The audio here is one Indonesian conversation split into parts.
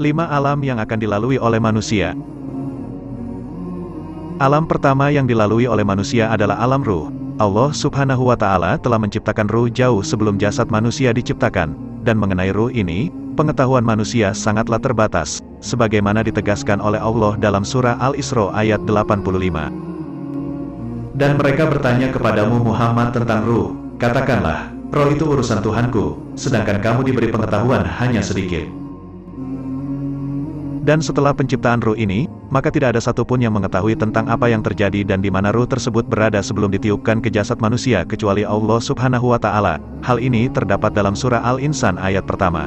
5 alam yang akan dilalui oleh manusia. Alam pertama yang dilalui oleh manusia adalah alam ruh. Allah Subhanahu wa Ta'ala telah menciptakan ruh jauh sebelum jasad manusia diciptakan, dan mengenai ruh ini, pengetahuan manusia sangatlah terbatas, sebagaimana ditegaskan oleh Allah dalam surah Al-Isra ayat 85. Dan mereka bertanya kepadamu Muhammad tentang ruh, katakanlah, roh itu urusan Tuhanku, sedangkan kamu diberi pengetahuan hanya sedikit. Dan setelah penciptaan ruh ini, maka tidak ada satupun yang mengetahui tentang apa yang terjadi dan di mana ruh tersebut berada sebelum ditiupkan ke jasad manusia kecuali Allah Subhanahu wa Ta'ala. Hal ini terdapat dalam surah Al-Insan ayat pertama.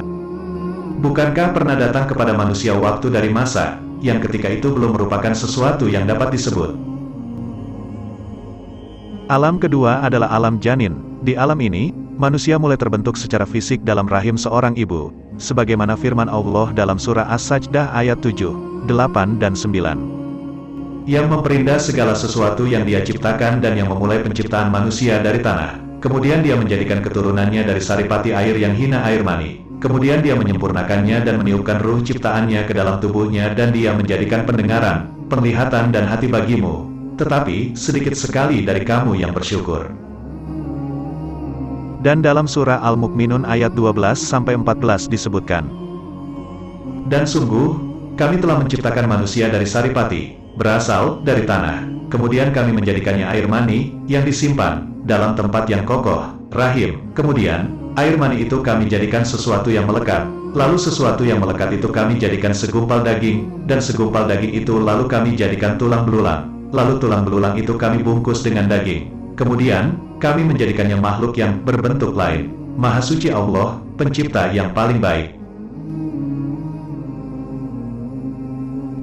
Bukankah pernah datang kepada manusia waktu dari masa, yang ketika itu belum merupakan sesuatu yang dapat disebut? Alam kedua adalah alam janin. Di alam ini, manusia mulai terbentuk secara fisik dalam rahim seorang ibu, sebagaimana firman Allah dalam surah As-Sajdah ayat 7, 8 dan 9. Yang memperindah segala sesuatu yang Dia ciptakan dan yang memulai penciptaan manusia dari tanah. Kemudian Dia menjadikan keturunannya dari saripati air yang hina air mani. Kemudian Dia menyempurnakannya dan meniupkan ruh ciptaannya ke dalam tubuhnya dan Dia menjadikan pendengaran, penglihatan dan hati bagimu. Tetapi, sedikit sekali dari kamu yang bersyukur. Dan dalam surah Al-Mu'minun ayat 12-14 disebutkan, dan sungguh, kami telah menciptakan manusia dari saripati, berasal dari tanah. Kemudian kami menjadikannya air mani, yang disimpan, dalam tempat yang kokoh, rahim. Kemudian, air mani itu kami jadikan sesuatu yang melekat. Lalu sesuatu yang melekat itu kami jadikan segumpal daging, dan segumpal daging itu lalu kami jadikan tulang belulang. Lalu tulang belulang itu kami bungkus dengan daging. Kemudian, kami menjadikannya makhluk yang berbentuk lain. Maha suci Allah, pencipta yang paling baik.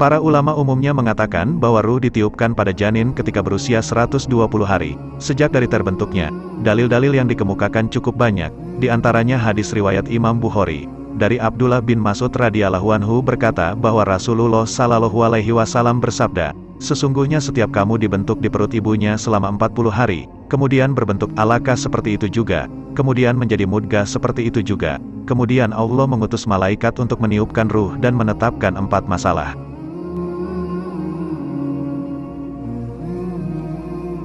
Para ulama umumnya mengatakan bahwa ruh ditiupkan pada janin ketika berusia 120 hari, sejak dari terbentuknya. Dalil-dalil yang dikemukakan cukup banyak, di antaranya hadis riwayat Imam Bukhari. Dari Abdullah bin Mas'ud radhiyallahu anhu berkata bahwa Rasulullah Shallallahu alaihi wasallam bersabda, sesungguhnya setiap kamu dibentuk di perut ibunya selama 40 hari, kemudian berbentuk alaqah seperti itu juga, kemudian menjadi mudghah seperti itu juga, kemudian Allah mengutus malaikat untuk meniupkan ruh dan menetapkan 4 masalah.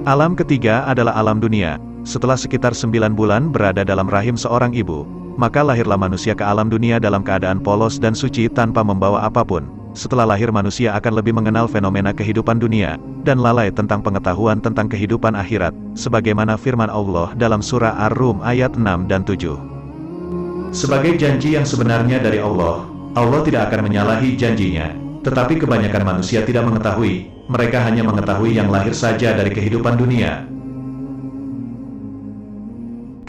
Alam ketiga adalah alam dunia. Setelah sekitar 9 bulan berada dalam rahim seorang ibu, maka lahirlah manusia ke alam dunia dalam keadaan polos dan suci tanpa membawa apapun. Setelah lahir manusia akan lebih mengenal fenomena kehidupan dunia, dan lalai tentang pengetahuan tentang kehidupan akhirat, sebagaimana firman Allah dalam surah Ar-Rum ayat 6 dan 7. Sebagai janji yang sebenarnya dari Allah, Allah tidak akan menyalahi janjinya, tetapi kebanyakan manusia tidak mengetahui, mereka hanya mengetahui yang lahir saja dari kehidupan dunia.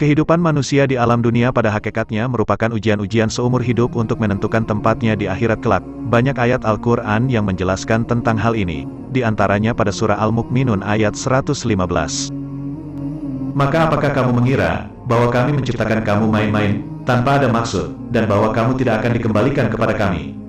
Kehidupan manusia di alam dunia pada hakikatnya merupakan ujian-ujian seumur hidup untuk menentukan tempatnya di akhirat kelak. Banyak ayat Al-Quran yang menjelaskan tentang hal ini, di antaranya pada surah Al-Mu'minun ayat 115. Maka apakah kamu mengira, bahwa kami menciptakan kamu main-main, tanpa ada maksud, dan bahwa kamu tidak akan dikembalikan kepada kami?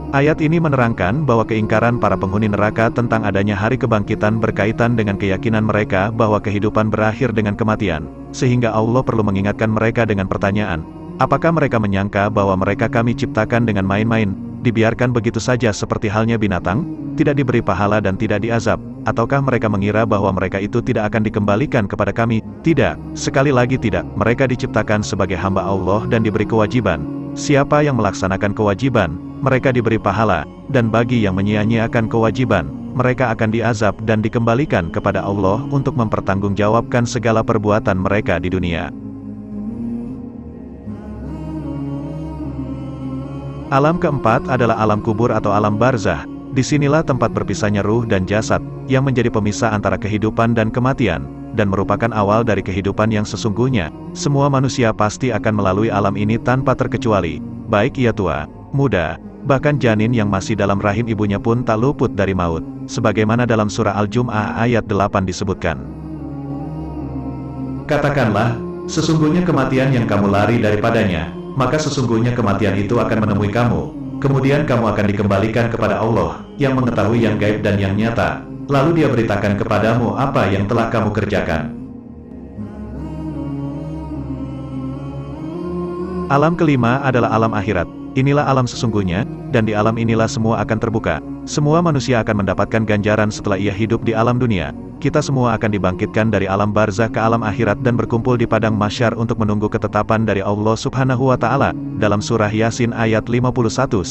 Ayat ini menerangkan bahwa keingkaran para penghuni neraka tentang adanya hari kebangkitan berkaitan dengan keyakinan mereka bahwa kehidupan berakhir dengan kematian, sehingga Allah perlu mengingatkan mereka dengan pertanyaan, apakah mereka menyangka bahwa mereka kami ciptakan dengan main-main, dibiarkan begitu saja seperti halnya binatang, tidak diberi pahala dan tidak diazab, ataukah mereka mengira bahwa mereka itu tidak akan dikembalikan kepada kami? Tidak, sekali lagi tidak, mereka diciptakan sebagai hamba Allah dan diberi kewajiban. Siapa yang melaksanakan kewajiban, mereka diberi pahala, dan bagi yang menyia-nyiakan kewajiban, mereka akan diazab dan dikembalikan kepada Allah untuk mempertanggungjawabkan segala perbuatan mereka di dunia. Alam keempat adalah alam kubur atau alam barzah. Disinilah tempat berpisahnya ruh dan jasad, yang menjadi pemisah antara kehidupan dan kematian, dan merupakan awal dari kehidupan yang sesungguhnya. Semua manusia pasti akan melalui alam ini tanpa terkecuali, baik ia tua, muda, bahkan janin yang masih dalam rahim ibunya pun tak luput dari maut, sebagaimana dalam surah Al-Jum'ah ayat 8 disebutkan. Katakanlah, sesungguhnya kematian yang kamu lari daripadanya, maka sesungguhnya kematian itu akan menemui kamu, kemudian kamu akan dikembalikan kepada Allah, yang mengetahui yang gaib dan yang nyata, lalu Dia beritakan kepadamu apa yang telah kamu kerjakan. Alam kelima adalah alam akhirat. Inilah alam sesungguhnya, dan di alam inilah semua akan terbuka. Semua manusia akan mendapatkan ganjaran setelah ia hidup di alam dunia. Kita semua akan dibangkitkan dari alam barzakh ke alam akhirat dan berkumpul di padang mahsyar untuk menunggu ketetapan dari Allah Subhanahu wa Ta'ala. Dalam surah Yasin ayat 51-54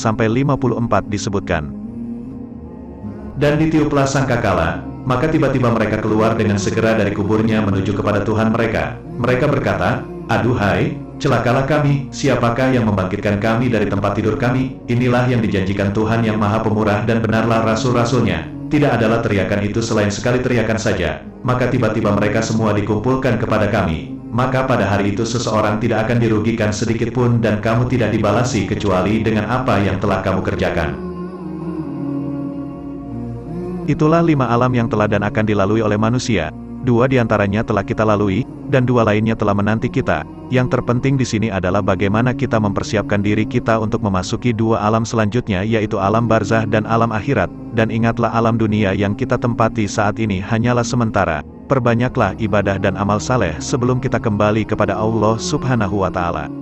disebutkan. Dan ditiuplah sangkakala, maka tiba-tiba mereka keluar dengan segera dari kuburnya menuju kepada Tuhan mereka. Mereka berkata, "Aduhai, celakalah kami, siapakah yang membangkitkan kami dari tempat tidur kami? Inilah yang dijanjikan Tuhan yang Maha Pemurah dan benarlah Rasul-Rasulnya. Tidak adalah teriakan itu selain sekali teriakan saja. Maka tiba-tiba mereka semua dikumpulkan kepada kami. Maka pada hari itu seseorang tidak akan dirugikan sedikit pun dan kamu tidak dibalasi kecuali dengan apa yang telah kamu kerjakan." Itulah 5 alam yang telah dan akan dilalui oleh manusia. 2 diantaranya telah kita lalui, dan 2 lainnya telah menanti kita. Yang terpenting di sini adalah bagaimana kita mempersiapkan diri kita untuk memasuki 2 alam selanjutnya, yaitu alam barzakh dan alam akhirat. Dan ingatlah, alam dunia yang kita tempati saat ini hanyalah sementara. Perbanyaklah ibadah dan amal saleh sebelum kita kembali kepada Allah Subhanahu wa Ta'ala.